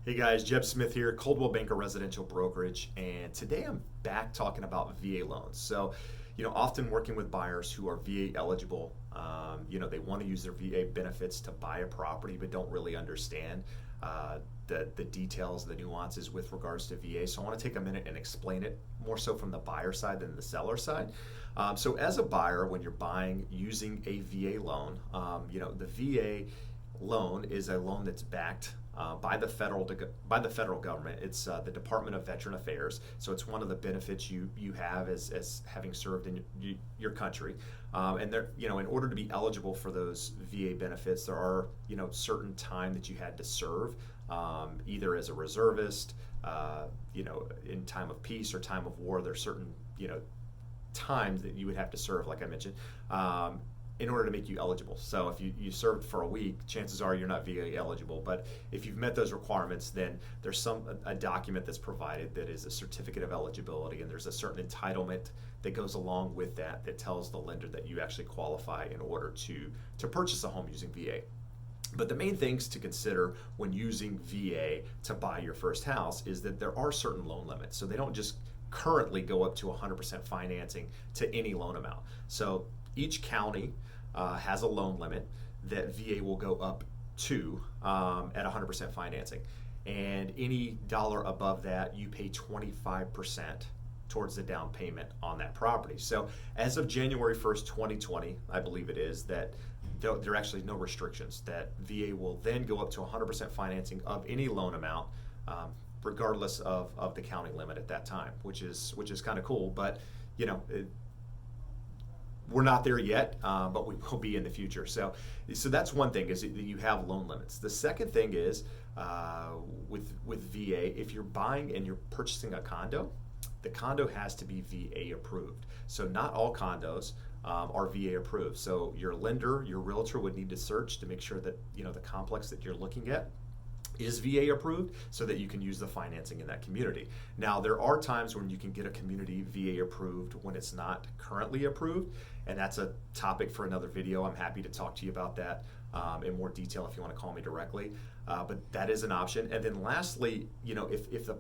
Hey guys, Jeb Smith here, Coldwell Banker Residential Brokerage, and today I'm back talking about VA loans. So, often working with buyers who are VA eligible, they want to use their VA benefits to buy a property but don't really understand the details, the nuances with regards to VA. So I want to take a minute and explain it more so from the buyer side than the seller side. So as a buyer, when you're buying using a VA loan, the VA loan is a loan that's backed by the federal government. It's the Department of Veteran Affairs. So it's one of the benefits you have as having served in your country. And there, in order to be eligible for those VA benefits, there are certain time that you had to serve, either as a reservist, in time of peace or time of war. There's certain times that you would have to serve, like I mentioned, in order to make you eligible. So if you served for a week, chances are you're not VA eligible. But if you've met those requirements, then there's a document that's provided that is a certificate of eligibility, and there's a certain entitlement that goes along with that tells the lender that you actually qualify in order to purchase a home using VA. But the main things to consider when using VA to buy your first house is that there are certain loan limits. So they don't just currently go up to 100% financing to any loan amount. So each county has a loan limit that VA will go up to at 100% financing. And any dollar above that, you pay 25% towards the down payment on that property. So as of January 1st, 2020, I believe it is, that there are actually no restrictions, that VA will then go up to 100% financing of any loan amount, regardless of the county limit at that time, which is kind of cool. But we're not there yet, but we will be in the future. So that's one thing, is that you have loan limits. The second thing is with VA, if you're buying and you're purchasing a condo, the condo has to be VA approved. So not all condos are VA approved. So your lender, your realtor would need to search to make sure that the complex that you're looking at is VA approved, so that you can use the financing in that community. Now, there are times when you can get a community VA approved when it's not currently approved, and that's a topic for another video. I'm happy to talk to you about that in more detail if you want to call me directly, but that is an option. And then lastly, if the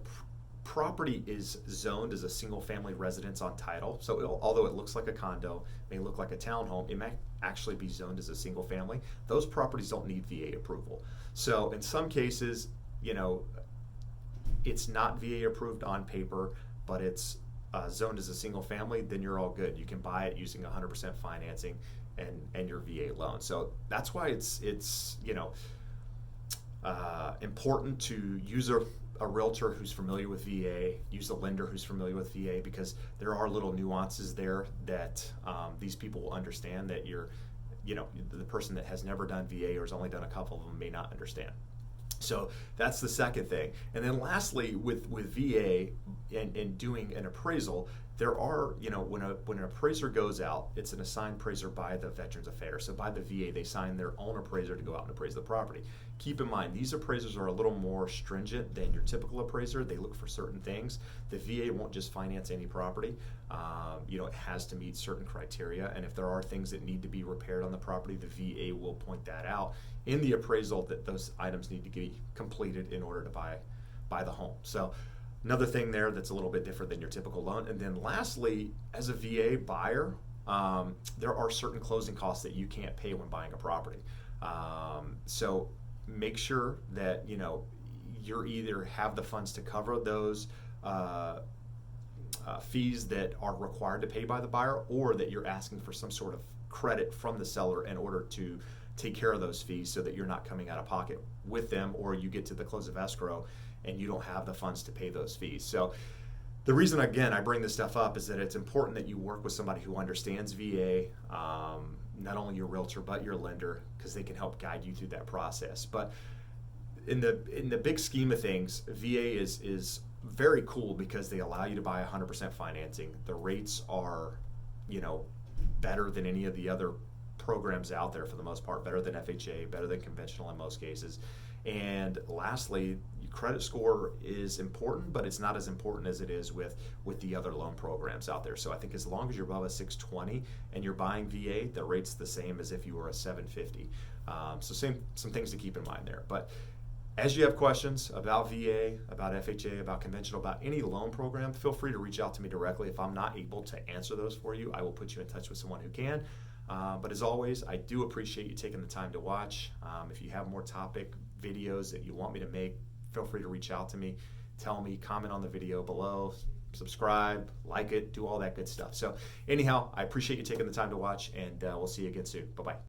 property is zoned as a single family residence on title, so although it looks like a condo, may look like a townhome, it may actually be zoned as a single family. Those properties don't need VA approval. So in some cases, it's not VA approved on paper, but it's zoned as a single family, then you're all good. You can buy it using 100% financing and your VA loan. So that's why it's important to use a realtor who's familiar with VA, use a lender who's familiar with VA, because there are little nuances there that these people will understand that the person that has never done VA or has only done a couple of them may not understand. So that's the second thing. And then lastly, with VA and doing an appraisal, there are, when an appraiser goes out, it's an assigned appraiser by the Veterans Affairs. So by the VA, they sign their own appraiser to go out and appraise the property. Keep in mind, these appraisers are a little more stringent than your typical appraiser. They look for certain things. The VA won't just finance any property. It has to meet certain criteria, and if there are things that need to be repaired on the property, the VA will point that out in the appraisal, that those items need to be completed in order to buy the home. So another thing there that's a little bit different than your typical loan. And then lastly, as a VA buyer, there are certain closing costs that you can't pay when buying a property. So make sure that you either have the funds to cover those fees that are required to pay by the buyer, or that you're asking for some sort of credit from the seller in order to take care of those fees, so that you're not coming out of pocket with them, or you get to the close of escrow and you don't have the funds to pay those fees. So the reason, again, I bring this stuff up is that it's important that you work with somebody who understands VA, not only your realtor but your lender, because they can help guide you through that process. But in the big scheme of things, VA is very cool because they allow you to buy 100% financing. The rates are, better than any of the other programs out there for the most part, better than FHA, better than conventional in most cases. And lastly, credit score is important, but it's not as important as it is with the other loan programs out there. So I think as long as you're above a 620 and you're buying VA, the rate's the same as if you were a 750. So some things to keep in mind there. But As you have questions about VA, about FHA, about conventional, about any loan program, feel free to reach out to me directly. If I'm not able to answer those for you, I will put you in touch with someone who can. But as always, I do appreciate you taking the time to watch. If you have more topic videos that you want me to make, feel free to reach out to me. Tell me, comment on the video below, subscribe, like it, do all that good stuff. So anyhow, I appreciate you taking the time to watch, and we'll see you again soon. Bye-bye.